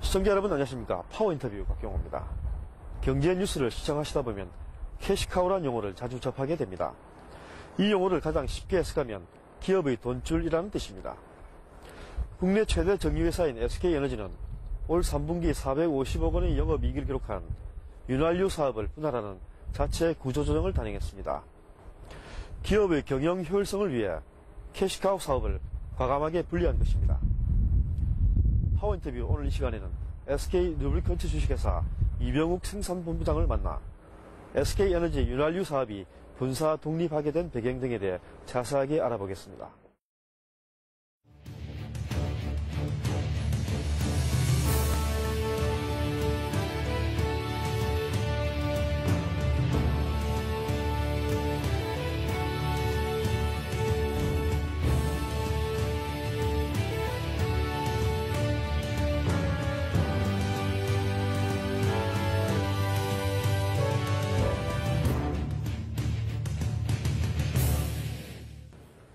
시청자 여러분 안녕하십니까. 파워인터뷰 박경호입니다. 경제 뉴스를 시청하시다 보면 캐시카우란 용어를 자주 접하게 됩니다. 이 용어를 가장 쉽게 해석하면 기업의 돈줄이라는 뜻입니다. 국내 최대 정유회사인 SK에너지는 올 3분기 450억 원의 영업이익을 기록한 윤활유 사업을 분할하는 자체 구조조정을 단행했습니다. 기업의 경영 효율성을 위해 캐시카우 사업을 과감하게 분리한 것입니다. 파워인터뷰 오늘 이 시간에는 SK 루브리컨트 주식회사 이병욱 생산본부장을 만나 SK에너지 윤활유 사업이 분사 독립하게 된 배경 등에 대해 자세하게 알아보겠습니다.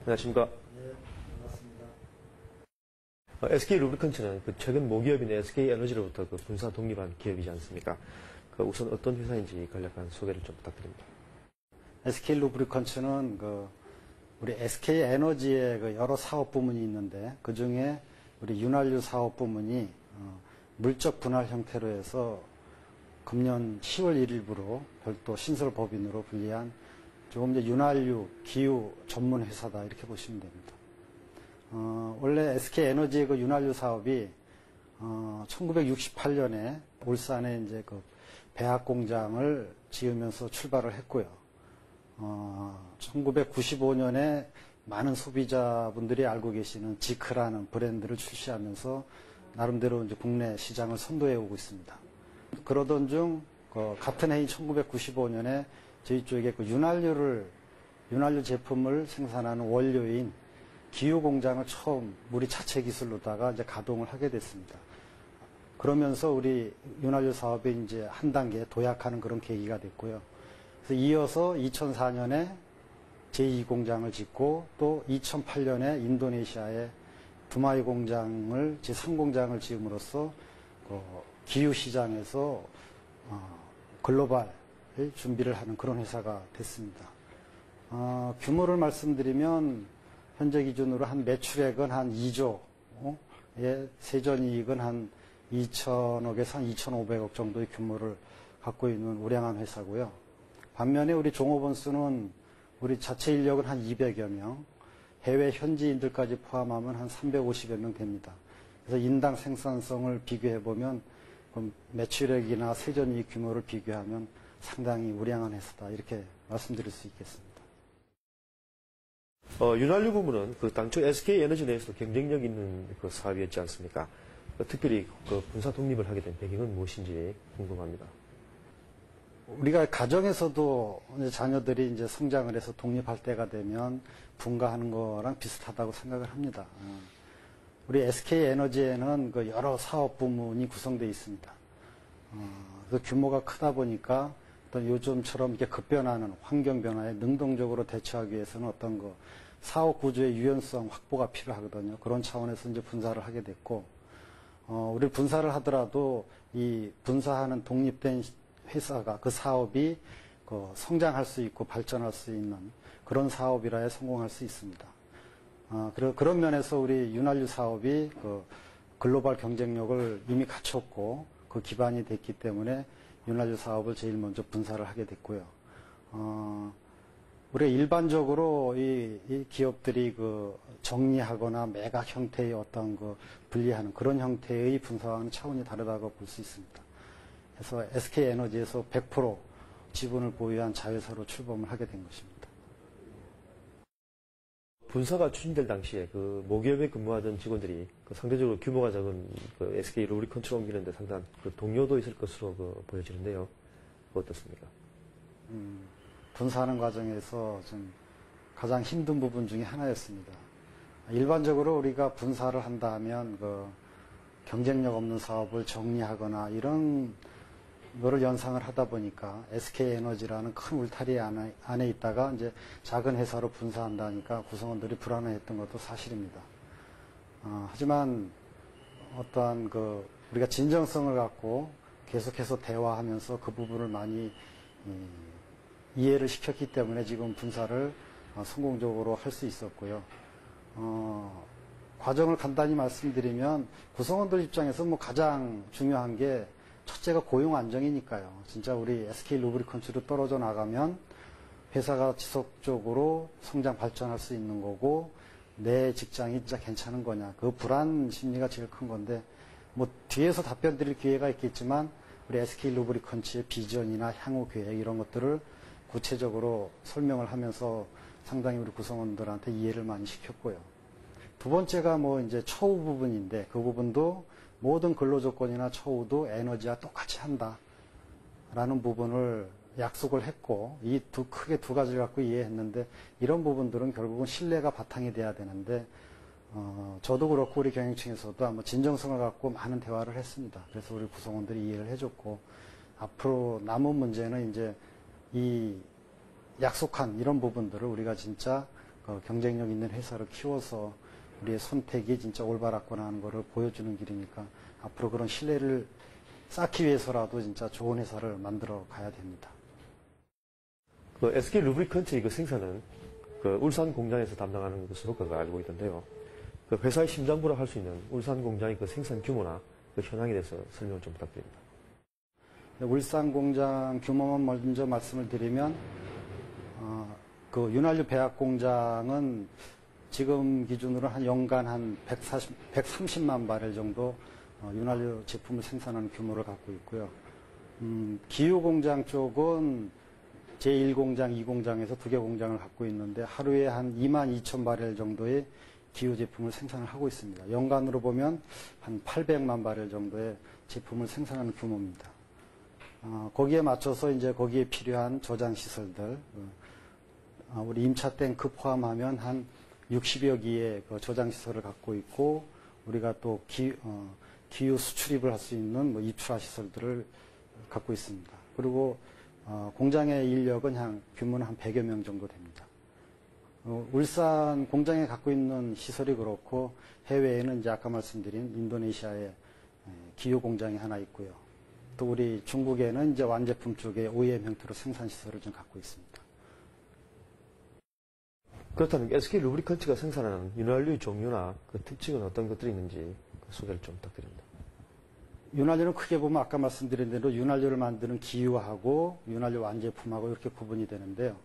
안녕하십니까. 네, 반갑습니다. SK 루브리컨트는 최근 모기업인 SK에너지로부터 분사 독립한 기업이지 않습니까? 우선 어떤 회사인지 간략한 소개를 좀 부탁드립니다. SK 루브리컨트는 우리 SK에너지의 여러 사업 부문이 있는데 그 중에 우리 윤활유 사업 부문이 물적 분할 형태로 해서 금년 10월 1일부로 별도 신설법인으로 분리한 조금 이제 윤활유, 기유 전문 회사다 이렇게 보시면 됩니다. 원래 SK에너지의 윤활유 사업이 1968년에 울산에 이제 배합 공장을 지으면서 출발을 했고요. 1995년에 많은 소비자분들이 알고 계시는 지크라는 브랜드를 출시하면서 나름대로 이제 국내 시장을 선도해 오고 있습니다. 그러던 중 같은 해인 1995년에 저희 쪽에 윤활유 제품을 생산하는 원료인 기유 공장을 처음 우리 자체 기술로다가 이제 가동을 하게 됐습니다. 그러면서 우리 윤활유 사업이 이제 한 단계 도약하는 그런 계기가 됐고요. 그래서 이어서 2004년에 제2 공장을 짓고 또 2008년에 인도네시아에 두마이 공장을 제3 공장을 지음으로써 기유 시장에서 글로벌 준비를 하는 그런 회사가 됐습니다. 규모를 말씀드리면 현재 기준으로 한 매출액은 한 2조, 세전이익은 한 2천억에서 한 2,500억 정도의 규모를 갖고 있는 우량한 회사고요. 반면에 우리 종업원 수는 우리 자체 인력은 한 200여 명, 해외 현지인들까지 포함하면 한 350여 명 됩니다. 그래서 인당 생산성을 비교해보면 매출액이나 세전이익 규모를 비교하면 상당히 우량한 회사다 이렇게 말씀드릴 수 있겠습니다. 윤활유 부문은 당초 SK에너지 내에서도 경쟁력 있는 사업이었지 않습니까? 특별히 분사 독립을 하게 된 배경은 무엇인지 궁금합니다. 우리가 가정에서도 이제 자녀들이 이제 성장을 해서 독립할 때가 되면 분가하는 거랑 비슷하다고 생각을 합니다. 우리 SK에너지에는 여러 사업 부문이 구성되어 있습니다. 그 규모가 크다 보니까 어떤 요즘처럼 이렇게 급변하는 환경 변화에 능동적으로 대처하기 위해서는 어떤 사업 구조의 유연성 확보가 필요하거든요. 그런 차원에서 이제 분사를 하게 됐고, 우리 분사를 하더라도 이 분사하는 독립된 회사가 그 사업이 성장할 수 있고 발전할 수 있는 그런 사업이라야 성공할 수 있습니다. 그런 면에서 우리 윤활유 사업이 글로벌 경쟁력을 이미 갖췄고 그 기반이 됐기 때문에 윤활유 사업을 제일 먼저 분사를 하게 됐고요. 우리가 일반적으로 이 기업들이 정리하거나 매각 형태의 어떤 분리하는 그런 형태의 분사와는 차원이 다르다고 볼 수 있습니다. 그래서 SK에너지에서 100% 지분을 보유한 자회사로 출범을 하게 된 것입니다. 분사가 추진될 당시에 모기업에 근무하던 직원들이 상대적으로 규모가 작은 SK 루브리컨트로 옮기는데 상당한 동료도 있을 것으로 보여지는데요. 어떻습니까? 분사하는 과정에서 좀 가장 힘든 부분 중에 하나였습니다. 일반적으로 우리가 분사를 한다 하면 경쟁력 없는 사업을 정리하거나 이런 거를 연상을 하다 보니까 SK에너지라는 큰 울타리 안에 있다가 이제 작은 회사로 분사한다니까 구성원들이 불안해했던 것도 사실입니다. 하지만 어떠한 우리가 진정성을 갖고 계속해서 대화하면서 그 부분을 많이 이해를 시켰기 때문에 지금 분사를 성공적으로 할 수 있었고요. 과정을 간단히 말씀드리면 구성원들 입장에서 뭐 가장 중요한 게 첫째가 고용 안정이니까요. 진짜 우리 SK 루브리컨츠로 떨어져 나가면 회사가 지속적으로 성장 발전할 수 있는 거고 내 직장이 진짜 괜찮은 거냐. 그 불안 심리가 제일 큰 건데 뭐 뒤에서 답변 드릴 기회가 있겠지만 우리 SK 루브리컨츠의 비전이나 향후 계획 이런 것들을 구체적으로 설명을 하면서 상당히 우리 구성원들한테 이해를 많이 시켰고요. 두 번째가 뭐 이제 처우 부분인데 그 부분도 모든 근로조건이나 처우도 에너지와 똑같이 한다라는 부분을 약속을 했고 크게 두 가지를 갖고 이해했는데 이런 부분들은 결국은 신뢰가 바탕이 돼야 되는데 저도 그렇고 우리 경영층에서도 아마 진정성을 갖고 많은 대화를 했습니다. 그래서 우리 구성원들이 이해를 해줬고 앞으로 남은 문제는 이제 이 약속한 이런 부분들을 우리가 진짜 경쟁력 있는 회사를 키워서 우리의 선택이 진짜 올바랐구나 하는 것을 보여주는 길이니까 앞으로 그런 신뢰를 쌓기 위해서라도 진짜 좋은 회사를 만들어 가야 됩니다. 그 SK 루브리컨츠의 그 생산은 그 울산 공장에서 담당하는 것으로 알고 있던데요. 그 회사의 심장부라 할 수 있는 울산 공장의 그 생산 규모나 그 현황에 대해서 설명을 좀 부탁드립니다. 울산 공장 규모만 먼저 말씀을 드리면 그 윤활유 배합 공장은 지금 기준으로 한 연간 한 130만 바렐 정도 윤활유 제품을 생산하는 규모를 갖고 있고요. 기유 공장 쪽은 제1공장, 2공장에서 두 개 공장을 갖고 있는데 하루에 한 2만 2천 바렐 정도의 기유 제품을 생산을 하고 있습니다. 연간으로 보면 한 800만 바렐 정도의 제품을 생산하는 규모입니다. 거기에 맞춰서 이제 거기에 필요한 저장 시설들, 우리 임차 탱크 포함하면 한 60여 기의 그 저장 시설을 갖고 있고 우리가 또 기유 수출입을 할 수 있는 뭐 입출하 시설들을 갖고 있습니다. 그리고 공장의 인력은 규모는 한 100여 명 정도 됩니다. 울산 공장에 갖고 있는 시설이 그렇고 해외에는 이제 아까 말씀드린 인도네시아의 기유 공장이 하나 있고요. 또 우리 중국에는 이제 완제품 쪽에 OEM 형태로 생산 시설을 좀 갖고 있습니다. 그렇다면 SK 루브리컨츠가 생산하는 윤활유 종류나 그 특징은 어떤 것들이 있는지 소개를 좀 부탁드립니다. 윤활유는 크게 보면 아까 말씀드린 대로 윤활유를 만드는 기유하고 윤활유 완제품하고 이렇게 구분이 되는데요.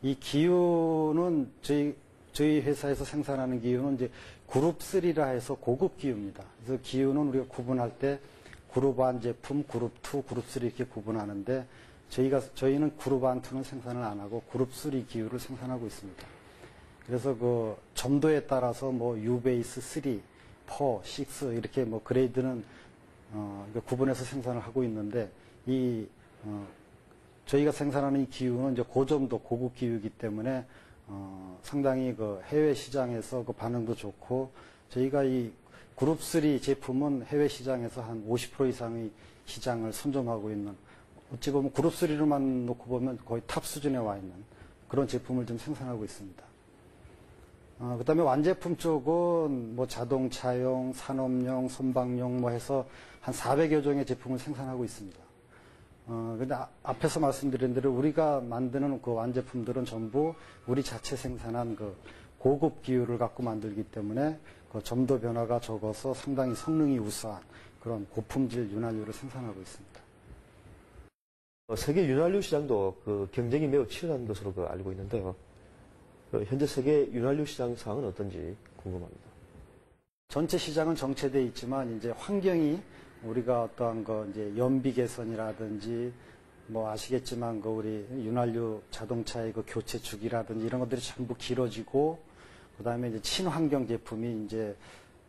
이 기유는 저희 회사에서 생산하는 기유는 이제 그룹 3라 해서 고급 기유입니다. 그래서 기유는 우리가 구분할 때 그룹 1 제품, 그룹 2, 그룹 3 이렇게 구분하는데 저희는 그룹 1, 2는 생산을 안 하고 그룹 3 기유를 생산하고 있습니다. 그래서 그 점도에 따라서 뭐 U베이스 3, 4, 6 이렇게 뭐 그레이드는 구분해서 생산을 하고 있는데 저희가 생산하는 이 기유는 이제 고점도 고급 기유이기 때문에 상당히 그 해외 시장에서 그 반응도 좋고 저희가 이 그룹 3 제품은 해외 시장에서 한 50% 이상의 시장을 선점하고 있는 어찌 보면 그룹 3로만 놓고 보면 거의 탑 수준에 와 있는 그런 제품을 좀 생산하고 있습니다. 그 다음에 완제품 쪽은 뭐 자동차용, 산업용, 선박용 뭐 해서 한 400여 종의 제품을 생산하고 있습니다. 근데 앞에서 말씀드린 대로 우리가 만드는 그 완제품들은 전부 우리 자체 생산한 그 고급 기유를 갖고 만들기 때문에 그 점도 변화가 적어서 상당히 성능이 우수한 그런 고품질 윤활유를 생산하고 있습니다. 세계 윤활유 시장도 그 경쟁이 매우 치열한 것으로 알고 있는데요. 현재 세계 윤활유 시장 상황은 어떤지 궁금합니다. 전체 시장은 정체되어 있지만 이제 환경이 우리가 어떠한 거 이제 연비 개선이라든지 뭐 아시겠지만 그 우리 윤활유 자동차의 그 교체 주기라든지 이런 것들이 전부 길어지고 그다음에 이제 친환경 제품이 이제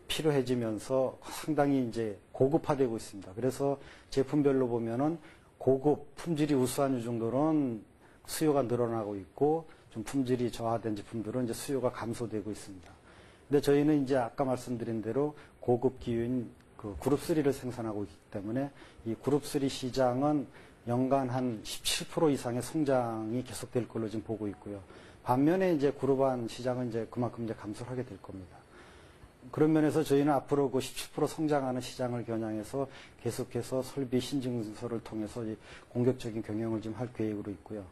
필요해지면서 상당히 이제 고급화되고 있습니다. 그래서 제품별로 보면은 고급 품질이 우수한 정도는 수요가 늘어나고 있고 좀 품질이 저하된 제품들은 이제 수요가 감소되고 있습니다. 근데 저희는 이제 아까 말씀드린 대로 고급 기유인 그 그룹 3를 생산하고 있기 때문에 이 그룹 3 시장은 연간 한 17% 이상의 성장이 계속될 걸로 지금 보고 있고요. 반면에 이제 그룹 1 시장은 이제 그만큼 이제 감소를 하게 될 겁니다. 그런 면에서 저희는 앞으로 그 17% 성장하는 시장을 겨냥해서 계속해서 설비 신증서를 통해서 공격적인 경영을 좀 할 계획으로 있고요.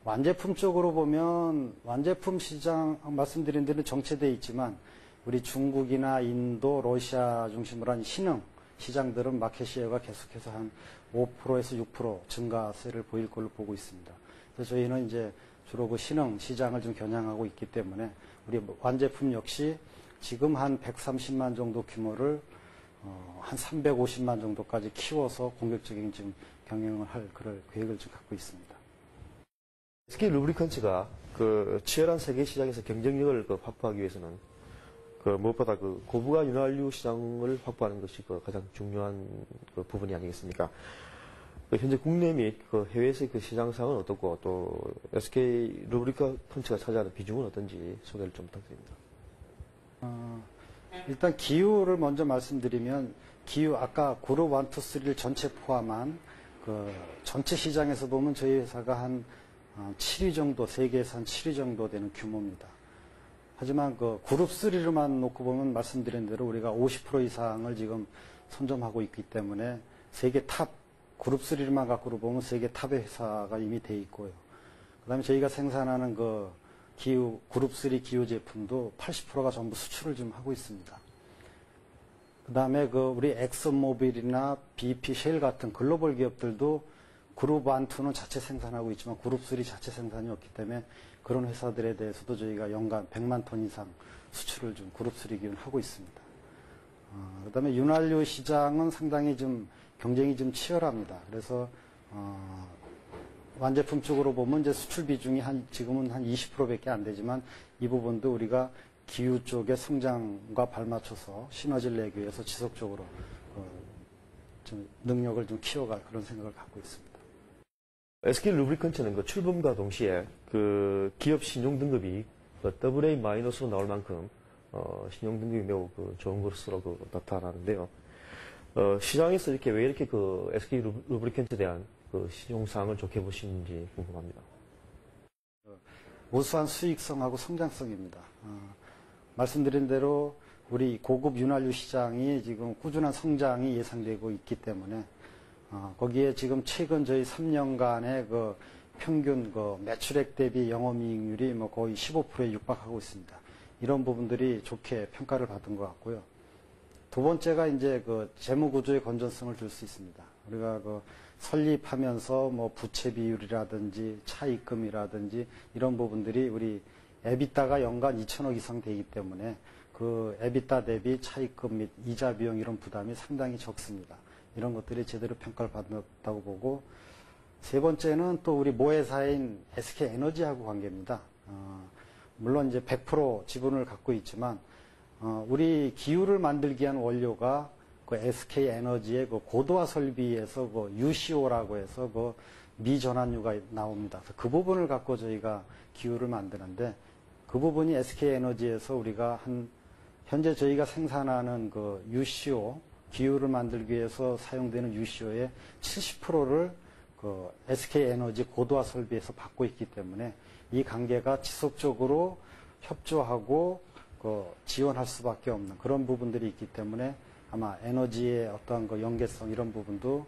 완제품 쪽으로 보면 완제품 시장 말씀드린 대로 정체되어 있지만 우리 중국이나 인도, 러시아 중심으로 한 신흥 시장들은 마켓 시어가 계속해서 한 5%에서 6% 증가세를 보일 걸로 보고 있습니다. 그래서 저희는 이제 주로 그 신흥 시장을 좀 겨냥하고 있기 때문에 우리 완제품 역시 지금 한 130만 정도 규모를 한 350만 정도까지 키워서 공격적인 지금 경영을 할 그럴 계획을 좀 갖고 있습니다. SK 루브리컨츠가 그 치열한 세계 시장에서 경쟁력을 확보하기 위해서는 무엇보다 고부가 윤활유 시장을 확보하는 것이 가장 중요한 부분이 아니겠습니까? 현재 국내 및 해외에서의 시장 상황은 어떻고 또 SK 루브리컨츠가 차지하는 비중은 어떤지 소개를 좀 부탁드립니다. 일단 기후를 먼저 말씀드리면 기후 아까 그룹 1, 2, 3를 전체 포함한 그 전체 시장에서 보면 저희 회사가 한 7위 정도, 세계에서 한 7위 정도 되는 규모입니다. 하지만 그 그룹 3로만 놓고 보면 말씀드린 대로 우리가 50% 이상을 지금 선점하고 있기 때문에 세계 탑, 그룹 3만 갖고 보면 세계 탑의 회사가 이미 돼 있고요. 그 다음에 저희가 생산하는 그 기후, 그룹 3 기후 제품도 80%가 전부 수출을 좀 하고 있습니다. 그 다음에 그 우리 엑슨모빌이나 BP, 쉘 같은 글로벌 기업들도 그룹 1, 2는 자체 생산하고 있지만 그룹 3 자체 생산이 없기 때문에 그런 회사들에 대해서도 저희가 연간 100만 톤 이상 수출을 좀 그룹 3 기준 하고 있습니다. 그 다음에 윤활유 시장은 상당히 좀 경쟁이 좀 치열합니다. 그래서 완제품 쪽으로 보면 이제 수출 비중이 지금은 한 20%밖에 안 되지만 이 부분도 우리가 기후 쪽의 성장과 발맞춰서 시너지를 내기 위해서 지속적으로 좀 능력을 좀 키워갈 그런 생각을 갖고 있습니다. SK 루브리컨츠는 출범과 동시에 기업 신용 등급이 AA-로 나올 만큼 신용 등급이 매우 좋은 것으로 나타나는데요. 시장에서 왜 이렇게 SK 루브리컨츠에 대한 신용사항을 좋게 보시는지 궁금합니다. 우수한 수익성하고 성장성입니다. 말씀드린 대로 우리 고급 윤활유 시장이 지금 꾸준한 성장이 예상되고 있기 때문에 거기에 지금 최근 저희 3년간의 평균 매출액 대비 영업이익률이 거의 15%에 육박하고 있습니다. 이런 부분들이 좋게 평가를 받은 것 같고요. 두 번째가 이제 재무 구조의 건전성을 줄 수 있습니다. 우리가 설립하면서 부채 비율이라든지 차입금이라든지 이런 부분들이 우리 에비타가 연간 2천억 이상 되기 때문에 그 에비타 대비 차입금 및 이자 비용 이런 부담이 상당히 적습니다. 이런 것들이 제대로 평가를 받았다고 보고 세 번째는 또 우리 모회사인 SK 에너지하고 관계입니다. 물론 이제 100% 지분을 갖고 있지만 우리 기후를 만들기 위한 원료가 SK 에너지의 고도화 설비에서 UCO라고 해서 미전환유가 나옵니다. 그 부분을 갖고 저희가 기후를 만드는데 그 부분이 SK 에너지에서 우리가 현재 저희가 생산하는 UCO 기후를 만들기 위해서 사용되는 UCO의 70%를 SK 에너지 고도화 설비에서 받고 있기 때문에 이 관계가 지속적으로 협조하고 지원할 수밖에 없는 그런 부분들이 있기 때문에 아마 에너지의 어떤 연계성 이런 부분도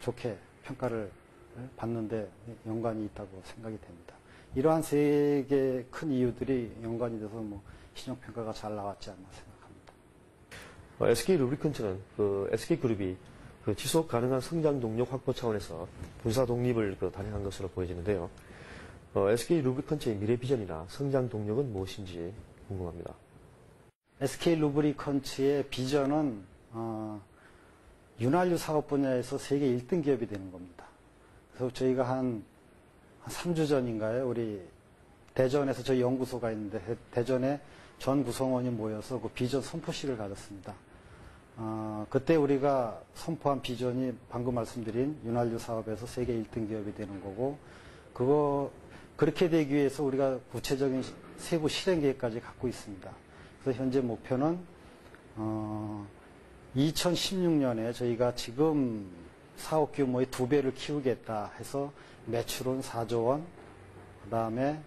좋게 평가를 받는데 연관이 있다고 생각이 됩니다. 이러한 세 개의 큰 이유들이 연관이 돼서 신용평가가 잘 나왔지 않나 생각합니다. SK 루브리컨츠는 SK그룹이 지속 가능한 성장 동력 확보 차원에서 분사 독립을 단행한 것으로 보여지는데요. SK 루브리컨츠의 미래 비전이나 성장 동력은 무엇인지 궁금합니다. SK 루브리컨츠의 비전은 윤활유 사업 분야에서 세계 1등 기업이 되는 겁니다. 그래서 저희가 한 3주 전인가요? 우리 대전에서 저희 연구소가 있는데 대전에 전 구성원이 모여서 그 비전 선포식을 가졌습니다. 그때 우리가 선포한 비전이 방금 말씀드린 윤활유 사업에서 세계 1등 기업이 되는 거고 그렇게 되기 위해서 우리가 구체적인 세부 실행 계획까지 갖고 있습니다. 그래서 현재 목표는 2016년에 저희가 지금 사업 규모의 2배를 키우겠다 해서 매출은 4조 원, 그 다음에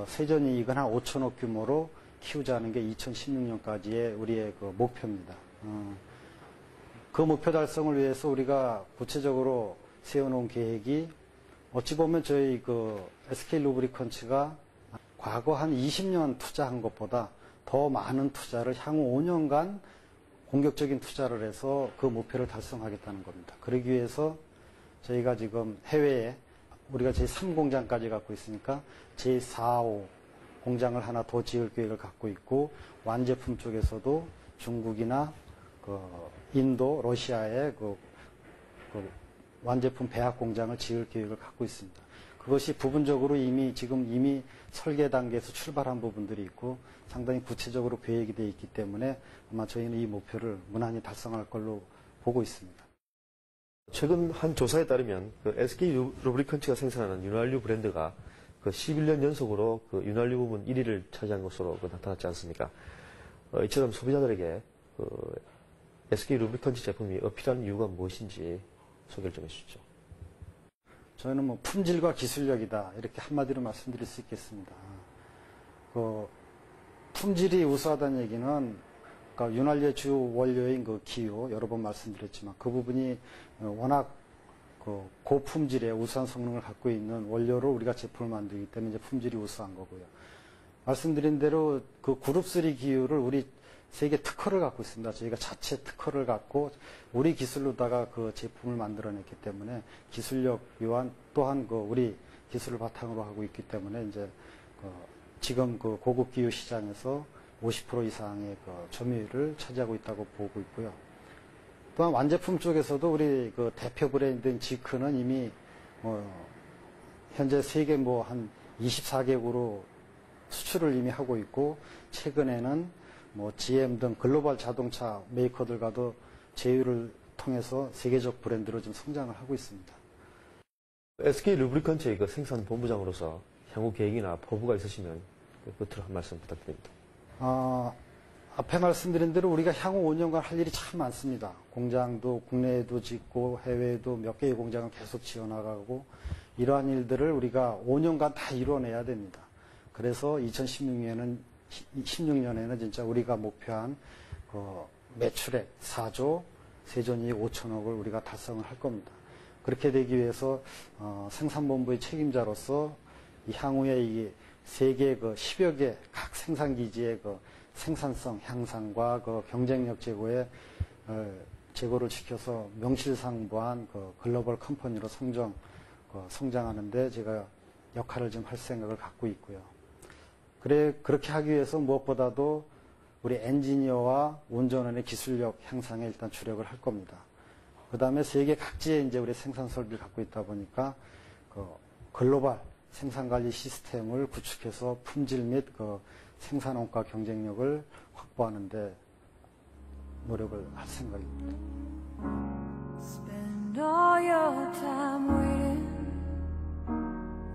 세전이익은 한 5천억 규모로 키우자는 게 2016년까지의 우리의 그 목표입니다. 그 목표 달성을 위해서 우리가 구체적으로 세워놓은 계획이 어찌 보면 저희 그 SK 루브리컨츠가 과거 한 20년 투자한 것보다 더 많은 투자를 향후 5년간 공격적인 투자를 해서 그 목표를 달성하겠다는 겁니다. 그러기 위해서 저희가 지금 해외에 우리가 제3공장까지 갖고 있으니까 제4, 5 공장을 하나 더 지을 계획을 갖고 있고 완제품 쪽에서도 중국이나 그 인도, 러시아에 그 완제품 배합 공장을 지을 계획을 갖고 있습니다. 그것이 부분적으로 이미 설계 단계에서 출발한 부분들이 있고 상당히 구체적으로 계획이 되어 있기 때문에 아마 저희는 이 목표를 무난히 달성할 걸로 보고 있습니다. 최근 한 조사에 따르면 그 SK 루브리컨츠가 생산하는 윤활유 브랜드가 그 11년 연속으로 그 윤활유 부분 1위를 차지한 것으로 나타났지 않습니까? 이처럼 소비자들에게 그 SK 루브리컨츠 제품이 어필하는 이유가 무엇인지 소개를 좀 해주시죠. 저희는 뭐 품질과 기술력이다 이렇게 한마디로 말씀드릴 수 있겠습니다. 그 품질이 우수하다는 얘기는 그러니까 윤활유의 주 원료인 그 기유 여러 번 말씀드렸지만 그 부분이 워낙 그 고품질의 우수한 성능을 갖고 있는 원료로 우리가 제품을 만들기 때문에 이제 품질이 우수한 거고요. 말씀드린 대로 그 그룹3 기유를 우리 세계 특허를 갖고 있습니다. 저희가 자체 특허를 갖고 우리 기술로다가 그 제품을 만들어냈기 때문에 기술력 또한 그 우리 기술을 바탕으로 하고 있기 때문에 이제 지금 그 고급 기유 시장에서 50% 이상의 그 점유율을 차지하고 있다고 보고 있고요. 또한 완제품 쪽에서도 우리 그 대표 브랜드인 지크는 이미 현재 세계 한 24개국으로 수출을 이미 하고 있고 최근에는 GM 등 글로벌 자동차 메이커들과도 제휴를 통해서 세계적 브랜드로 좀 성장을 하고 있습니다. SK 루브리컨츠의 그 생산 본부장으로서 향후 계획이나 포부가 있으시면 끝으로 한 말씀 부탁드립니다. 앞에 말씀드린 대로 우리가 향후 5년간 할 일이 참 많습니다. 공장도 국내에도 짓고 해외에도 몇 개의 공장을 계속 지어나가고 이러한 일들을 우리가 5년간 다 이루어내야 됩니다. 그래서 2016년에는 진짜 우리가 목표한 그 매출액 4조, 세전이익 5천억을 우리가 달성을 할 겁니다. 그렇게 되기 위해서 생산본부의 책임자로서 이 향후에 이 세계 그 10여 개 각 생산기지의 그 생산성 향상과 그 경쟁력 제고를 지켜서 명실상부한 그 글로벌 컴퍼니로 성장하는데 제가 역할을 좀 할 생각을 갖고 있고요. 그렇게 하기 위해서 무엇보다도 우리 엔지니어와 운전원의 기술력 향상에 일단 주력을 할 겁니다. 그 다음에 세계 각지에 이제 우리 생산 설비를 갖고 있다 보니까 그 글로벌 생산관리 시스템을 구축해서 품질 및 그 생산원가 경쟁력을 확보하는데 노력을 할 생각입니다. Spend all your time waiting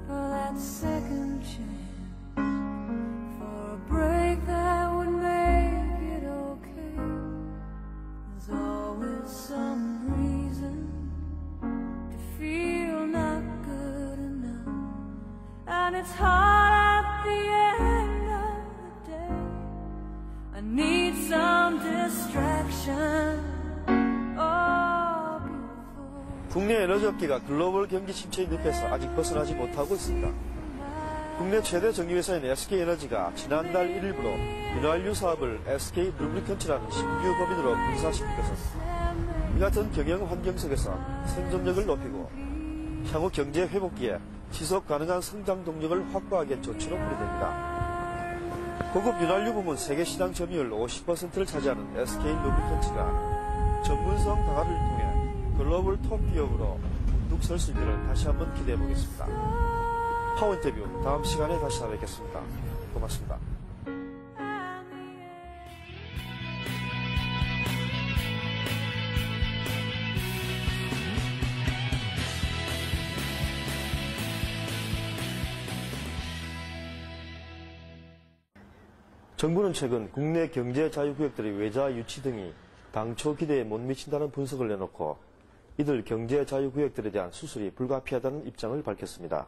for that second chance, for a break that would make it okay. There's always some reason to feel not good enough, and it's hard at the end of the day. I need some distraction. Oh, beautiful. 국내 에너지 업계가 글로벌 경기 침체의 늪에서 아직 벗어나지 못하고 있습니다. 국내 최대 정유회사인 SK에너지가 지난달 1일부로 윤활유 사업을 SK 루브리컨츠라는 신규 법인으로 분사시킨 것은 이 같은 경영 환경 속에서 생존력을 높이고 향후 경제 회복기에 지속 가능한 성장 동력을 확보하기에 조치로 풀이됩니다. 고급 윤활유 부문 세계 시장 점유율 50%를 차지하는 SK 루브리컨츠가 전문성 강화를 통해 글로벌 톱 기업으로 문득 설 수 있기를 다시 한번 기대해 보겠습니다. 파워 인터뷰 다음 시간에 다시 찾아뵙겠습니다. 고맙습니다. 정부는 최근 국내 경제 자유구역들의 외자 유치 등이 당초 기대에 못 미친다는 분석을 내놓고 이들 경제 자유구역들에 대한 수술이 불가피하다는 입장을 밝혔습니다.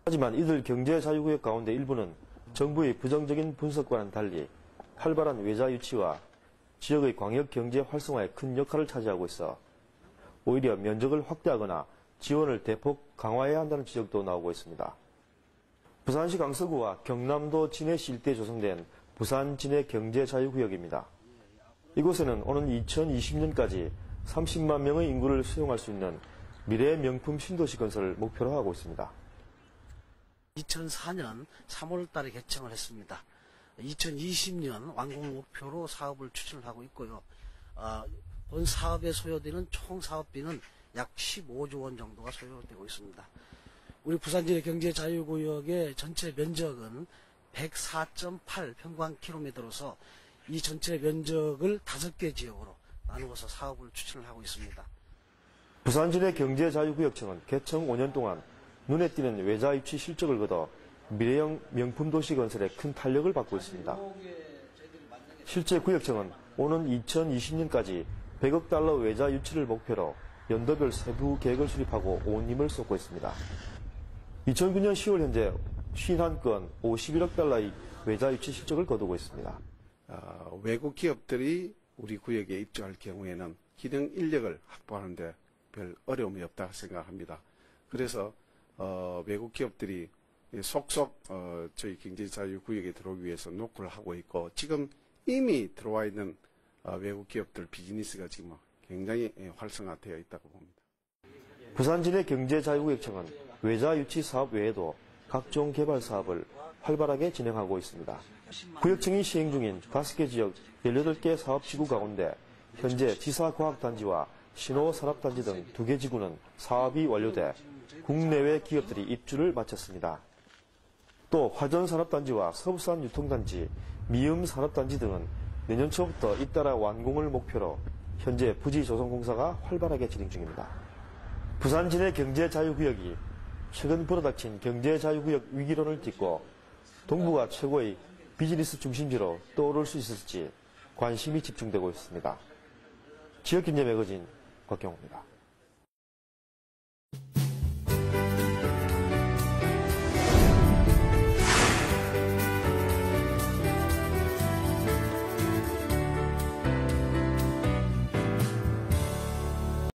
하지만 이들 경제 자유구역 가운데 일부는 정부의 부정적인 분석과는 달리 활발한 외자 유치와 지역의 광역 경제 활성화에 큰 역할을 차지하고 있어 오히려 면적을 확대하거나 지원을 대폭 강화해야 한다는 지적도 나오고 있습니다. 부산시 강서구와 경남도 진해시 일대에 조성된 부산 진해 경제자유구역입니다. 이곳에는 오는 2020년까지 30만 명의 인구를 수용할 수 있는 미래 명품 신도시 건설을 목표로 하고 있습니다. 2004년 3월 달에 개청을 했습니다. 2020년 완공 목표로 사업을 추진을 하고 있고요. 본 사업에 소요되는 총 사업비는 약 15조 원 정도가 소요되고 있습니다. 우리 부산진해 경제자유구역의 전체 면적은 104.8 평방킬로미터로서 이 전체 면적을 5개 지역으로 나누어서 사업을 추진을 하고 있습니다. 부산진해 경제자유구역청은 개청 5년 동안 눈에 띄는 외자 유치 실적을 거둬 미래형 명품 도시 건설에 큰 탄력을 받고 있습니다. 실제 구역청은 오는 2020년까지 100억 달러 외자 유치를 목표로 연도별 세부 계획을 수립하고 온 힘을 쏟고 있습니다. 2009년 10월 현재 51건 51억 달러의 외자 유치 실적을 거두고 있습니다. 외국 기업들이 우리 구역에 입주할 경우에는 기능 인력을 확보하는 데 별 어려움이 없다고 생각합니다. 그래서 외국 기업들이 속속 저희 경제자유구역에 들어오기 위해서 노크를 하고 있고 지금 이미 들어와 있는 외국 기업들 비즈니스가 지금 굉장히 활성화되어 있다고 봅니다. 부산진해 경제자유구역청은 외자 유치 사업 외에도 각종 개발 사업을 활발하게 진행하고 있습니다. 구역청이 시행 중인 5개 지역 18개 사업지구 가운데 현재 지사과학단지와 신호산업단지 등 2개 지구는 사업이 완료돼 국내외 기업들이 입주를 마쳤습니다. 또 화전산업단지와 서부산유통단지, 미음산업단지 등은 내년 초부터 잇따라 완공을 목표로 현재 부지 조성 공사가 활발하게 진행 중입니다. 부산 진해 경제자유구역이 최근 불어닥친 경제자유구역 위기론을 딛고 동부가 최고의 비즈니스 중심지로 떠오를 수 있을지 관심이 집중되고 있습니다. 지역경제 매거진 곽경호입니다.